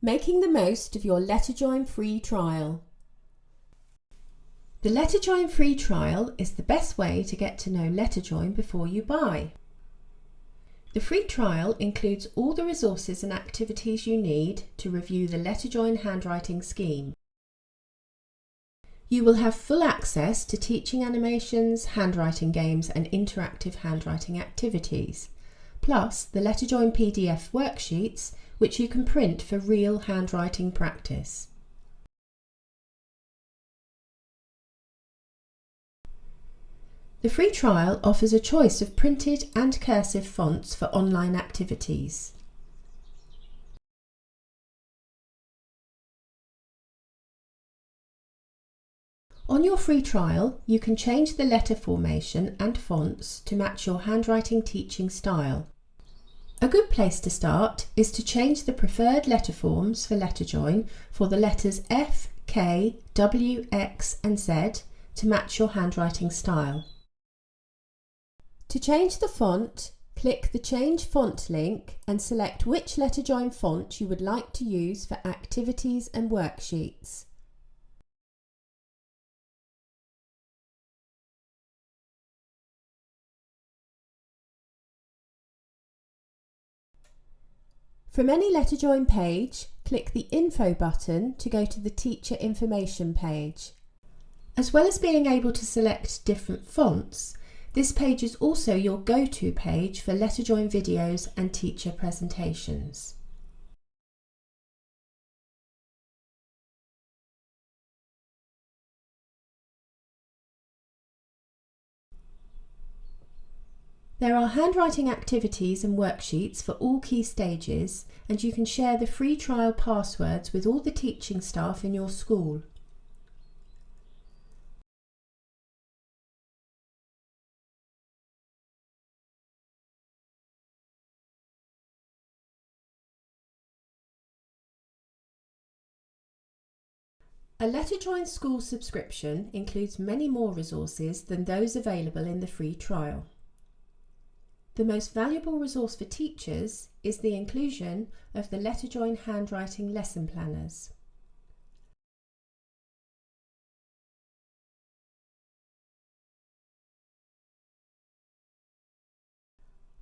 Making the most of your LetterJoin free trial. The LetterJoin free trial is the best way to get to know LetterJoin before you buy. The free trial includes all the resources and activities you need to review the LetterJoin handwriting scheme. You will have full access to teaching animations, handwriting games and interactive handwriting activities, plus the LetterJoin PDF worksheets which you can print for real handwriting practice. The free trial offers a choice of printed and cursive fonts for online activities. On your free trial, you can change the letter formation and fonts to match your handwriting teaching style. A good place to start is to change the preferred letter forms for LetterJoin for the letters F, K, W, X and Z to match your handwriting style. To change the font, click the Change Font link and select which LetterJoin font you would like to use for activities and worksheets. From any LetterJoin page, click the Info button to go to the Teacher Information page. As well as being able to select different fonts, this page is also your go-to page for LetterJoin videos and teacher presentations. There are handwriting activities and worksheets for all key stages, and you can share the free trial passwords with all the teaching staff in your school. A LetterJoin school subscription includes many more resources than those available in the free trial. The most valuable resource for teachers is the inclusion of the LetterJoin handwriting lesson planners.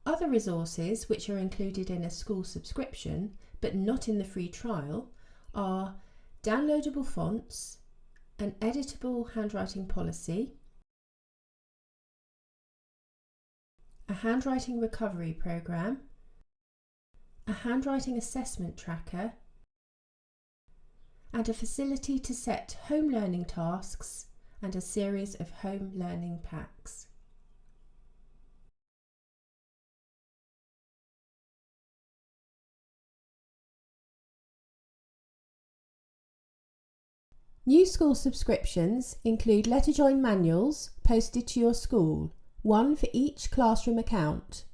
Other resources which are included in a school subscription but not in the free trial are downloadable fonts, an editable handwriting policy, a handwriting recovery program, a handwriting assessment tracker, and a facility to set home learning tasks and a series of home learning packs. New school subscriptions include LetterJoin manuals posted to your school, one for each classroom account.